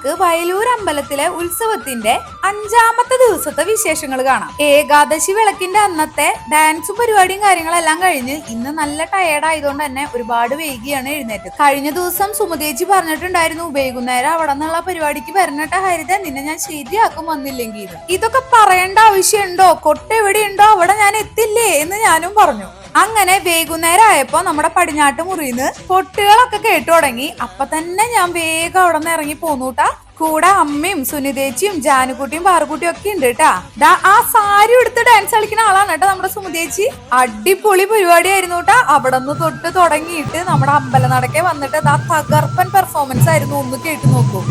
നമുക്ക് വയലൂർ അമ്പലത്തിലെ ഉത്സവത്തിന്റെ 5ാമത്തെ ദിവസത്തെ വിശേഷങ്ങൾ കാണാം. ഏകാദശി വിളക്കിന്റെ അന്നത്തെ ഡാൻസും പരിപാടിയും കാര്യങ്ങളെല്ലാം കഴിഞ്ഞ് ഇന്ന് നല്ല ടയേർഡ് ആയതുകൊണ്ട് തന്നെ ഒരുപാട് വൈകിയാണ് എഴുന്നേറ്റത്. കഴിഞ്ഞ ദിവസം സുമതേച്ചി പറഞ്ഞിട്ടുണ്ടായിരുന്നു വൈകുന്നേരം അവിടെ നിന്നുള്ള പരിപാടിക്ക് വരണട്ട ഹരിത, നിന്നെ ഞാൻ ശരിയാക്കും വന്നില്ലെങ്കിൽ. ഇതൊക്കെ പറയേണ്ട ആവശ്യമുണ്ടോ? കൊട്ടെവിടെയുണ്ടോ അവിടെ ഞാൻ എത്തില്ലേ എന്ന് ഞാനും പറഞ്ഞു. അങ്ങനെ വൈകുന്നേരം ആയപ്പോ നമ്മുടെ പടിഞ്ഞാട്ട് മുറിന്ന് പൊട്ടുകളൊക്കെ കേട്ടു തുടങ്ങി. അപ്പൊ തന്നെ ഞാൻ വേഗം അവിടെ നിന്ന് ഇറങ്ങി പോന്നൂട്ടാ. കൂടെ അമ്മയും സുനിതേച്ചിയും ജാനുക്കുട്ടിയും പാറുക്കുട്ടിയും ഒക്കെ ഉണ്ട് കേട്ടാ. ആ സാരി എടുത്ത് ഡാൻസ് കളിക്കുന്ന ആളാണ് കേട്ടോ നമ്മുടെ സുമതേച്ചി. അടിപൊളി പരിപാടിയായിരുന്നു കേട്ടാ. അവിടെ നിന്ന് തൊട്ട് തുടങ്ങിയിട്ട് നമ്മുടെ അമ്പലനടക്കെ വന്നിട്ട് ആ തകർപ്പൻ പെർഫോമൻസ് ആയിരുന്നു. ഒന്ന് കേട്ടു നോക്കൂ.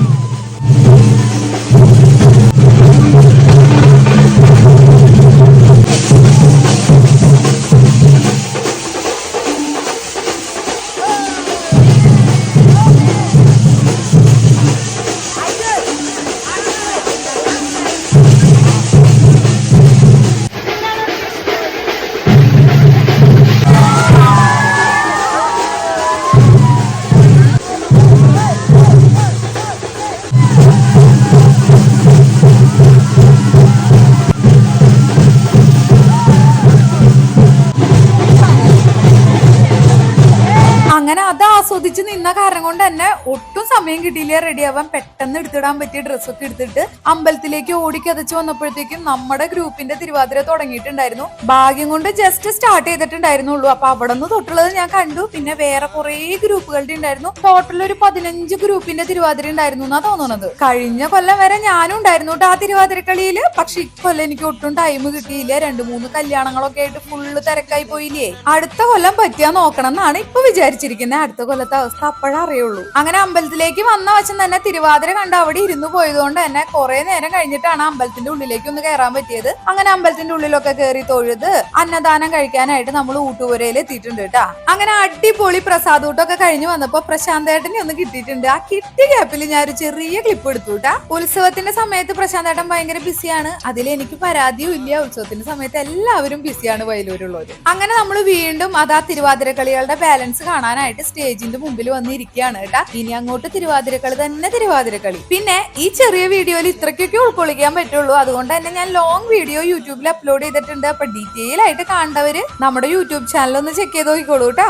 അങ്ങനെ അത് ആസ്വദിച്ച് നിന്ന കാരണം കൊണ്ട് തന്നെ ഒട്ടും സമയം കിട്ടിയില്ല റെഡി ആവാൻ. പെട്ടെന്ന് എടുത്തിടാൻ പറ്റിയ ഡ്രസ്സൊക്കെ എടുത്തിട്ട് അമ്പലത്തിലേക്ക് ഓടിക്കതച്ച് വന്നപ്പോഴത്തേക്കും നമ്മുടെ ഗ്രൂപ്പിന്റെ തിരുവാതിര തുടങ്ങിയിട്ടുണ്ടായിരുന്നു. ഭാഗ്യം കൊണ്ട് ജസ്റ്റ് സ്റ്റാർട്ട് ചെയ്തിട്ടുണ്ടായിരുന്നുള്ളൂ. അപ്പൊ അവിടെ നിന്ന് തൊട്ടുള്ളത് ഞാൻ കണ്ടു. പിന്നെ വേറെ കുറെ ഗ്രൂപ്പുകളുടെ ഉണ്ടായിരുന്നു. ടോട്ടൽ ഒരു 15 ഗ്രൂപ്പിന്റെ തിരുവാതിര ഉണ്ടായിരുന്നു എന്നാ തോന്നുന്നത്. കഴിഞ്ഞ കൊല്ലം വരെ ഞാനും ഉണ്ടായിരുന്നു ആ തിരുവാതിരക്കളിയില്. പക്ഷെ ഇക്കൊല്ലം എനിക്ക് ഒട്ടും ടൈം കിട്ടിയില്ല. 2-3 കല്യാണങ്ങളൊക്കെ ആയിട്ട് ഫുള്ള് തിരക്കായി പോയില്ലേ. അടുത്ത കൊല്ലം പറ്റിയാ നോക്കണം എന്നാണ് ഇപ്പൊ വിചാരിച്ചിരിക്കുന്നത്. അടുത്ത കൊല്ലത്തെ അവസ്ഥ അപ്പോഴേ അറിയുള്ളൂ. അങ്ങനെ അമ്പലത്തിലേക്ക് വന്ന വശം തന്നെ തിരുവാതിര കണ്ട് അവിടെ ഇരുന്ന് പോയതുകൊണ്ട് തന്നെ കുറെ നേരം കഴിഞ്ഞിട്ടാണ് അമ്പലത്തിന്റെ ഉള്ളിലേക്ക് ഒന്ന് കയറാൻ പറ്റിയത്. അങ്ങനെ അമ്പലത്തിന്റെ ഉള്ളിലൊക്കെ കയറി തൊഴുത് അന്നദാനം കഴിക്കാനായിട്ട് നമ്മൾ ഊട്ടുപുരയിൽ എത്തിയിട്ടുണ്ട് കേട്ടാ. അങ്ങനെ അടിപൊളി പ്രസാദൂട്ടൊക്കെ കഴിഞ്ഞ് വന്നപ്പോ പ്രശാന്തേട്ടനെ ഒന്ന് കിട്ടിയിട്ടുണ്ട്. ആ കിട്ടിയ ഗ്യാപ്പിൽ ഞാൻ ഒരു ചെറിയ ക്ലിപ്പ് എടുത്തു കേട്ടാ. ഉത്സവത്തിന്റെ സമയത്ത് പ്രശാന്തേട്ടൻ ഭയങ്കര ബിസിയാണ്. അതിൽ എനിക്ക് പരാതിയും ഇല്ല. ഉത്സവത്തിന്റെ സമയത്ത് എല്ലാവരും ബിസിയാണ് വയലൂരുള്ളവര്. അങ്ങനെ നമ്മൾ വീണ്ടും അതാ തിരുവാതിരക്കളികളുടെ ബാലൻസ് കാണാനായിട്ട് സ്റ്റേജിന്റെ മുമ്പിൽ വന്നിരിക്കുകയാണ് കേട്ടാ. ഇനി അങ്ങോട്ട് തിരുവാതിരക്കളി തന്നെ തിരുവാതിരക്കളി. പിന്നെ ഈ ചെറിയ വീഡിയോയിൽ ഇത്രയ്ക്കൊക്കെ ഉൾക്കൊള്ളിക്കാൻ പറ്റുള്ളൂ. അതുകൊണ്ട് തന്നെ ഞാൻ ലോങ് വീഡിയോ യൂട്യൂബിൽ അപ്ലോഡ് ചെയ്തിട്ടുണ്ട്. അപ്പൊ ഡീറ്റെയിൽ ആയിട്ട് കാണേണ്ടവര് നമ്മുടെ യൂട്യൂബ് ചാനൽ ഒന്ന് ചെക്ക് ചെയ്ത് നോക്കിക്കോളൂ കേട്ടാ.